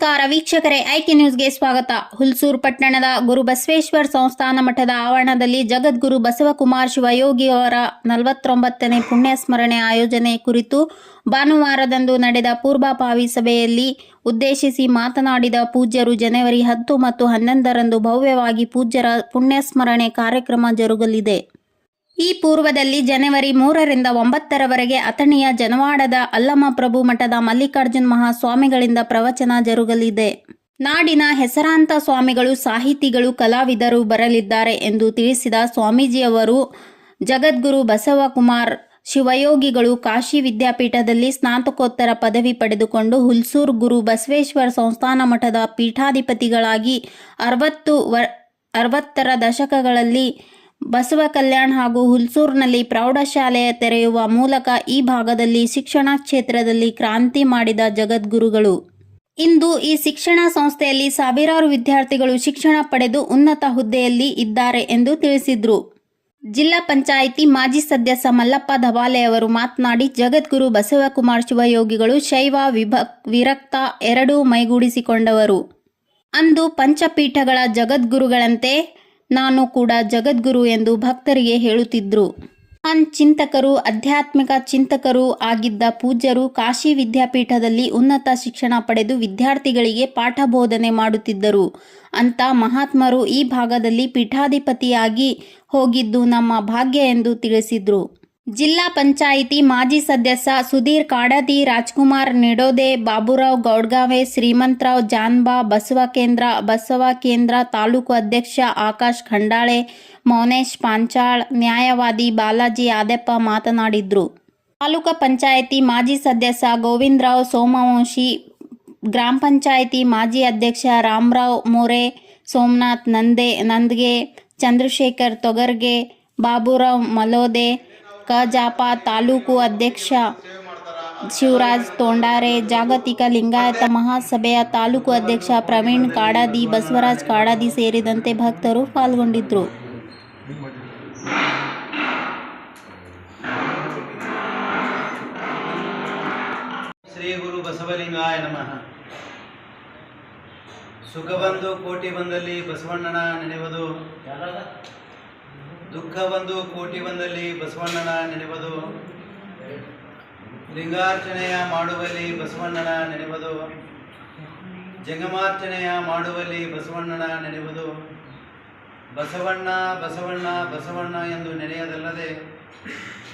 ನಮಸ್ಕಾರ ವೀಕ್ಷಕರೇ, ಐಕೆ ನ್ಯೂಸ್ಗೆ ಸ್ವಾಗತ. ಹುಲ್ಸೂರು ಪಟ್ಟಣದ ಗುರುಬಸವೇಶ್ವರ ಸಂಸ್ಥಾನ ಮಠದ ಆವರಣದಲ್ಲಿ ಜಗದ್ಗುರು ಬಸವಕುಮಾರ ಶಿವಯೋಗಿ ಅವರ 49ನೇ ಪುಣ್ಯ ಸ್ಮರಣೆ ಆಯೋಜನೆ ಕುರಿತು ಭಾನುವಾರದಂದು ನಡೆದ ಪೂರ್ವಭಾವಿ ಸಭೆಯಲ್ಲಿ ಉದ್ದೇಶಿಸಿ ಮಾತನಾಡಿದ ಪೂಜ್ಯರು, ಜನವರಿ 10 ಮತ್ತು 11ರಂದು ಭವ್ಯವಾಗಿ ಪೂಜ್ಯರ ಪುಣ್ಯಸ್ಮರಣೆ ಕಾರ್ಯಕ್ರಮ ಜರುಗಲಿದೆ. ಈ ಪೂರ್ವದಲ್ಲಿ ಜನವರಿ 3ರಿಂದ 9ರವರೆಗೆ ಅಥಣಿಯ ಜನವಾಡದ ಅಲ್ಲಮಪ್ರಭು ಮಠದ ಮಲ್ಲಿಕಾರ್ಜುನ ಮಹಾಸ್ವಾಮಿಗಳಿಂದ ಪ್ರವಚನ ಜರುಗಲಿದೆ. ನಾಡಿನ ಹೆಸರಾಂತ ಸ್ವಾಮಿಗಳು, ಸಾಹಿತಿಗಳು, ಕಲಾವಿದರು ಬರಲಿದ್ದಾರೆ ಎಂದು ತಿಳಿಸಿದ ಸ್ವಾಮೀಜಿಯವರು, ಜಗದ್ಗುರು ಬಸವಕುಮಾರ ಶಿವಯೋಗಿಗಳು ಕಾಶಿ ವಿದ್ಯಾಪೀಠದಲ್ಲಿ ಸ್ನಾತಕೋತ್ತರ ಪದವಿ ಪಡೆದುಕೊಂಡು ಹುಲ್ಸೂರು ಗುರು ಬಸವೇಶ್ವರ ಸಂಸ್ಥಾನ ಮಠದ ಪೀಠಾಧಿಪತಿಗಳಾಗಿ 60ರ ದಶಕಗಳಲ್ಲಿ ಬಸವ ಕಲ್ಯಾಣ ಹಾಗೂ ಹುಲ್ಸೂರಿನಲ್ಲಿ ಪ್ರೌಢಶಾಲೆ ತೆರೆಯುವ ಮೂಲಕ ಈ ಭಾಗದಲ್ಲಿ ಶಿಕ್ಷಣ ಕ್ಷೇತ್ರದಲ್ಲಿ ಕ್ರಾಂತಿ ಮಾಡಿದ ಜಗದ್ಗುರುಗಳು. ಇಂದು ಈ ಶಿಕ್ಷಣ ಸಂಸ್ಥೆಯಲ್ಲಿ ಸಾವಿರಾರು ವಿದ್ಯಾರ್ಥಿಗಳು ಶಿಕ್ಷಣ ಪಡೆದು ಉನ್ನತ ಹುದ್ದೆಯಲ್ಲಿ ಇದ್ದಾರೆ ಎಂದು ತಿಳಿಸಿದರು. ಜಿಲ್ಲಾ ಪಂಚಾಯಿತಿ ಮಾಜಿ ಸದಸ್ಯ ಮಲ್ಲಪ್ಪ ದಬಾಲೆ ಅವರು ಮಾತನಾಡಿ, ಜಗದ್ಗುರು ಬಸವಕುಮಾರ ಶಿವಯೋಗಿಗಳು ಶೈವ ವಿರಕ್ತ ಎರಡೂ ಮೈಗೂಡಿಸಿಕೊಂಡವರು. ಅಂದು ಪಂಚಪೀಠಗಳ ಜಗದ್ಗುರುಗಳಂತೆ ನಾನು ಕೂಡ ಜಗದ್ಗುರು ಎಂದು ಭಕ್ತರಿಗೆ ಹೇಳುತ್ತಿದ್ದರು. ಮಹಾನ್ ಚಿಂತಕರು, ಆಧ್ಯಾತ್ಮಿಕ ಚಿಂತಕರು ಆಗಿದ್ದ ಪೂಜ್ಯರು ಕಾಶಿ ವಿದ್ಯಾಪೀಠದಲ್ಲಿ ಉನ್ನತ ಶಿಕ್ಷಣ ಪಡೆದು ವಿದ್ಯಾರ್ಥಿಗಳಿಗೆ ಪಾಠ ಬೋಧನೆ ಮಾಡುತ್ತಿದ್ದರು. ಅಂಥ ಮಹಾತ್ಮರು ಈ ಭಾಗದಲ್ಲಿ ಪೀಠಾಧಿಪತಿಯಾಗಿ ಹೋಗಿದ್ದು ನಮ್ಮ ಭಾಗ್ಯ ಎಂದು ತಿಳಿಸಿದರು. ಜಿಲ್ಲಾ ಪಂಚಾಯಿತಿ ಮಾಜಿ ಸದಸ್ಯ ಸುಧೀರ್ ಕಾಡದಿ, ರಾಜ್ಕುಮಾರ್ ನಿಡೋದೆ, ಬಾಬುರಾವ್ ಗೌಡ್ಗಾವೆ, ಶ್ರೀಮಂತರಾವ್ ಜಾನ್ಬಾ, ಬಸವ ಕೇಂದ್ರ ತಾಲೂಕು ಅಧ್ಯಕ್ಷ ಆಕಾಶ್ ಖಂಡಾಳೆ, ಮೌನೇಶ್ ಪಾಂಚಾಳ್, ನ್ಯಾಯವಾದಿ ಬಾಲಾಜಿ ಆದೆಪ್ಪ ಮಾತನಾಡಿದರು. ತಾಲೂಕು ಪಂಚಾಯಿತಿ ಮಾಜಿ ಸದಸ್ಯ ಗೋವಿಂದರಾವ್ ಸೋಮವಂಶಿ, ಗ್ರಾಮ ಪಂಚಾಯಿತಿ ಮಾಜಿ ಅಧ್ಯಕ್ಷ ರಾಮರಾವ್ ಮೋರೆ, ಸೋಮನಾಥ್ ನಂದಗೆ, ಚಂದ್ರಶೇಖರ್ ತೊಗರ್ಗೆ, ಬಾಬುರಾವ್ ಮಲೋದೆ, ಕಜಾಪ ತಾಲೂಕು ಅಧ್ಯಕ್ಷ ಶಿವರಾಜ್ ತೊಂಡಾರೆ, ಜಾಗತಿಕ ಲಿಂಗಾಯತ ಮಹಾಸಭೆಯ ತಾಲೂಕು ಅಧ್ಯಕ್ಷ ಪ್ರವೀಣ್ ಕಾಡದಿ, ಬಸವರಾಜ್ ಕಾಡದಿ ಸೇರಿದಂತೆ ಭಕ್ತರು ಪಾಲ್ಗೊಂಡಿದ್ದರು. ಶ್ರೀ ಗುರು ಬಸವಲಿಂಗಾಯ ನಮಃ. ಸುಖ ಬಂದು ಕೋಟಿ ಬಂದಲ್ಲಿ ಬಸವಣ್ಣನ ನೆನೆಯುವುದು, ದುಃಖ ಬಂದು ಕೋಟಿ ಬಂದಲ್ಲಿ ಬಸವಣ್ಣನ ನೆನೆಯುವುದು, ಲಿಂಗಾರ್ಚನೆಯ ಮಾಡುವಲ್ಲಿ ಬಸವಣ್ಣನ ನೆನೆಯುವುದು, ಜಂಗಮಾರ್ಚನೆಯ ಮಾಡುವಲ್ಲಿ ಬಸವಣ್ಣನ ನೆನೆಯುವುದು, ಬಸವಣ್ಣ ಬಸವಣ್ಣ ಬಸವಣ್ಣ ಎಂದು ನೆನೆಯದಲ್ಲದೆ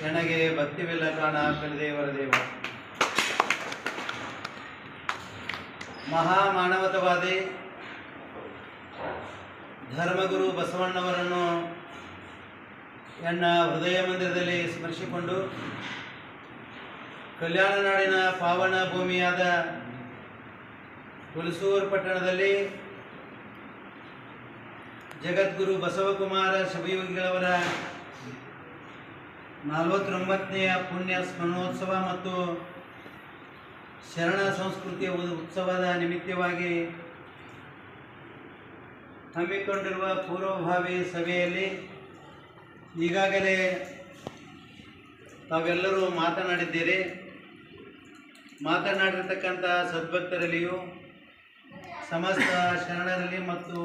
ನನಗೆ ಭಕ್ತಿವಿಲ್ಲ ಕಾಣ ಕಲಿದೇವರ ದೇವ. ಮಹಾಮಾನವತವಾದಿ ಧರ್ಮಗುರು ಬಸವಣ್ಣವರನ್ನು ನನ್ನ ಹೃದಯ ಮಂದಿರದಲ್ಲಿ ಸ್ಮರಿಸಿಕೊಂಡು ಕಲ್ಯಾಣ ನಾಡಿನ ಪಾವನ ಭೂಮಿಯಾದ ಹುಲ್ಸೂರು ಪಟ್ಟಣದಲ್ಲಿ ಜಗದ್ಗುರು ಬಸವಕುಮಾರ ಶಿವಯೋಗಿಗಳವರ 49ನೇ ಪುಣ್ಯ ಸ್ಮರಣೋತ್ಸವ ಮತ್ತು ಶರಣ ಸಂಸ್ಕೃತಿಯ ಉತ್ಸವದ ನಿಮಿತ್ತವಾಗಿ ಹಮ್ಮಿಕೊಂಡಿರುವ ಪೂರ್ವಭಾವಿ ಸಭೆಯಲ್ಲಿ ಈಗಾಗಲೇ ತಾವೆಲ್ಲರೂ ಮಾತನಾಡಿದ್ದೀರಿ. ಮಾತನಾಡಿರ್ತಕ್ಕಂಥ ಸದ್ಭಕ್ತರಲ್ಲಿಯೂ ಸಮಸ್ತ ಶರಣರಲ್ಲಿ ಮತ್ತು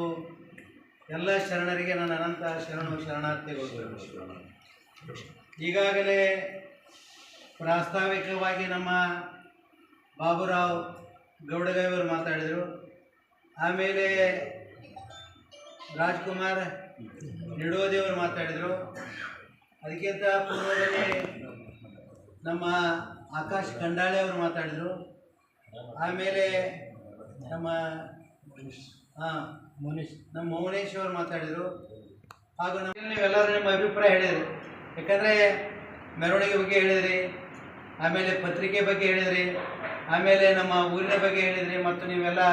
ಎಲ್ಲ ಶರಣರಿಗೆ ನನ್ನ ಅನಂತ ಶರಣಾರ್ಥಿಗಳು. ಈಗಾಗಲೇ ಪ್ರಾಸ್ತಾವಿಕವಾಗಿ ನಮ್ಮ ಬಾಬುರಾವ್ ಗೌಡಗಾಯವರು ಮಾತಾಡಿದರು. ಆಮೇಲೆ ರಾಜ್ಕುಮಾರ್ ನಿಡೋದಿಯವರು ಮಾತಾಡಿದರು. ಅದಕ್ಕಿಂತ ಪೂರ್ವದಲ್ಲಿ ನಮ್ಮ ಆಕಾಶ್ ಖಂಡಾಳೆ ಅವರು ಮಾತಾಡಿದರು. ಆಮೇಲೆ ನಮ್ಮ ಮೌನೇಶ್ ಅವರು ಮಾತಾಡಿದರು. ಹಾಗೂ ನೀವೆಲ್ಲರೂ ನಿಮ್ಮ ಅಭಿಪ್ರಾಯ ಹೇಳಿದ್ರಿ. ಯಾಕಂದರೆ ಮೆರವಣಿಗೆ ಬಗ್ಗೆ ಹೇಳಿದ್ರಿ, ಆಮೇಲೆ ಪತ್ರಿಕೆ ಬಗ್ಗೆ ಹೇಳಿದ್ರಿ, ಆಮೇಲೆ ನಮ್ಮ ಊರಿನ ಬಗ್ಗೆ ಹೇಳಿದ್ರಿ, ಮತ್ತು ನೀವೆಲ್ಲ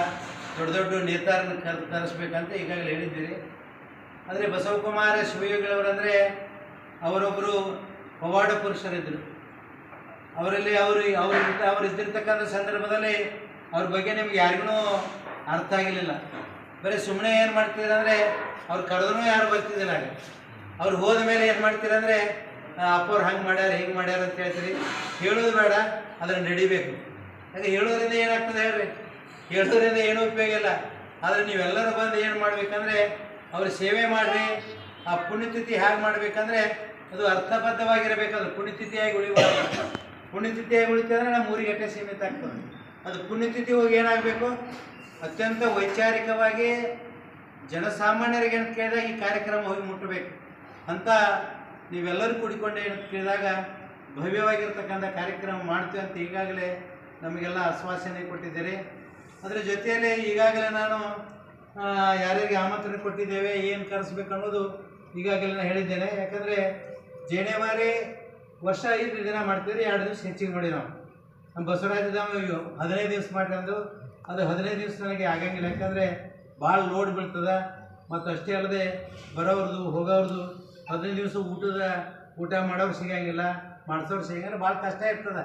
ದೊಡ್ಡ ದೊಡ್ಡ ನೇತಾರನ್ನು ಕರೆಸ್ಬೇಕಂತ ಈಗಾಗಲೇ ಹೇಳಿದ್ದೀರಿ. ಆದರೆ ಬಸವಕುಮಾರ ಶಿವಯೋಗಿಗಳವರಂದರೆ ಅವರೊಬ್ಬರು ಪವಾಡ ಪುರುಷರಿದ್ದರು. ಅವರಲ್ಲಿ ಅವರು ಇದ್ದಿರ್ತಕ್ಕಂಥ ಸಂದರ್ಭದಲ್ಲಿ ಅವ್ರ ಬಗ್ಗೆ ನಿಮ್ಗೆ ಯಾರಿಗೂ ಅರ್ಥ ಆಗಿರಲಿಲ್ಲ. ಬರೀ ಸುಮ್ಮನೆ ಏನು ಮಾಡ್ತಿದ್ರು ಅಂದರೆ ಅವ್ರು ಕರೆದ್ರೂ ಯಾರು ಬರ್ತಿದ್ದಿಲ್ಲ. ಅವ್ರು ಹೋದ ಮೇಲೆ ಏನು ಮಾಡ್ತೀರಂದರೆ ಅಪ್ಪವ್ರು ಹಂಗೆ ಮಾಡ್ಯಾರ ಹಿಂಗೆ ಮಾಡ್ಯಾರ ಅಂತ ಹೇಳ್ತೀರಿ. ಹೇಳೋದು ಬೇಡ, ಅದನ್ನು ನಡಿಬೇಕು. ಯಾಕೆ ಹೇಳೋದ್ರಿಂದ ಏನಾಗ್ತದೆ ಹೇಳ್ರಿ, ಹೇಳೋದ್ರಿಂದ ಏನೂ ಉಪಯೋಗ ಇಲ್ಲ. ಆದರೆ ನೀವೆಲ್ಲರೂ ಬಂದು ಏನು ಮಾಡಬೇಕಂದ್ರೆ ಅವ್ರ ಸೇವೆ ಮಾಡಿರಿ. ಆ ಪುಣ್ಯತಿಥಿ ಹೇಗೆ ಮಾಡಬೇಕಂದ್ರೆ ಅದು ಅರ್ಥಬದ್ಧವಾಗಿರಬೇಕು. ಅದು ಪುಣ್ಯತಿಥಿಯಾಗಿ ಉಳಿಬಾರ್ದು. ಪುಣ್ಯತಿಥಿಯಾಗಿ ಉಳಿತಂದರೆ ನಮ್ಮ ಊರಿಗೆ ಅಷ್ಟೇ ಸೀಮಿತ ಆಗ್ತದೆ. ಅದು ಪುಣ್ಯತಿಥಿ ಹೋಗಿ ಏನಾಗಬೇಕು, ಅತ್ಯಂತ ವೈಚಾರಿಕವಾಗಿ ಜನಸಾಮಾನ್ಯರಿಗೆ ಅಂತ ಕೇಳಿದಾಗ ಈ ಕಾರ್ಯಕ್ರಮ ಹೋಗಿ ಮುಟ್ಟಬೇಕು ಅಂತ ನೀವೆಲ್ಲರೂ ಕೂಡಿಕೊಂಡು ಏನು ಕೇಳಿದಾಗ ಭವ್ಯವಾಗಿರ್ತಕ್ಕಂಥ ಕಾರ್ಯಕ್ರಮ ಮಾಡ್ತೀವಿ ಅಂತ ಈಗಾಗಲೇ ನಮಗೆಲ್ಲ ಆಶ್ವಾಸನೆ ಕೊಟ್ಟಿದ್ದೀರಿ. ಅದರ ಜೊತೆಯಲ್ಲೇ ಈಗಾಗಲೇ ನಾನು ಯಾರ್ಯಾರಿಗೆ ಆಮಂತ್ರಣ ಕೊಟ್ಟಿದ್ದೇವೆ, ಏನು ಕರೆಸ್ಬೇಕು ಅನ್ನೋದು ಈಗಾಗಲೇ ನಾನು ಹೇಳಿದ್ದೇನೆ. ಯಾಕಂದರೆ ಜೇನೆವಾರಿ ವರ್ಷ 5 ದಿನ ಮಾಡ್ತೀವಿ, 2 ದಿವಸ ಹೆಚ್ಚಿಗೆ ಮಾಡಿ ನಾವು ನಮ್ಮ ಬಸವರಾಜ ಧಾಮ 15 ದಿವಸ ಮಾಡ್ಕೊಂಡು ಅದು 15 ದಿವಸ ನನಗೆ ಆಗಂಗಿಲ್ಲ. ಯಾಕಂದರೆ ಭಾಳ ಲೋಡ್ ಬೀಳ್ತದೆ. ಮತ್ತು ಅಷ್ಟೇ ಅಲ್ಲದೆ ಬರೋವ್ರದ್ದು ಹೋಗೋವ್ರದ್ದು 15 ದಿವಸ ಊಟ ಮಾಡೋರು ಸಿಗಂಗಿಲ್ಲ, ಮಾಡಿಸೋರು ಸಿಗಂಗಿಲ್ಲ, ಭಾಳ ಕಷ್ಟ ಇರ್ತದೆ.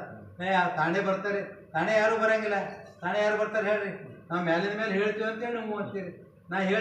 ತಾಣೆ ಬರ್ತಾರೆ, ತಾಣೆ ಯಾರೂ ಬರೋಂಗಿಲ್ಲ. ತಾಣೆ ಯಾರು ಬರ್ತಾರೆ ಹೇಳ್ರಿ, ನಾವು ಮ್ಯಾಲಿನ ಮೇಲೆ ಹೇಳ್ತೀವಿ ಅಂತೇಳಿ ನೀವು ಅಂತೀರಿ. ನಾ ಹೇಳಿ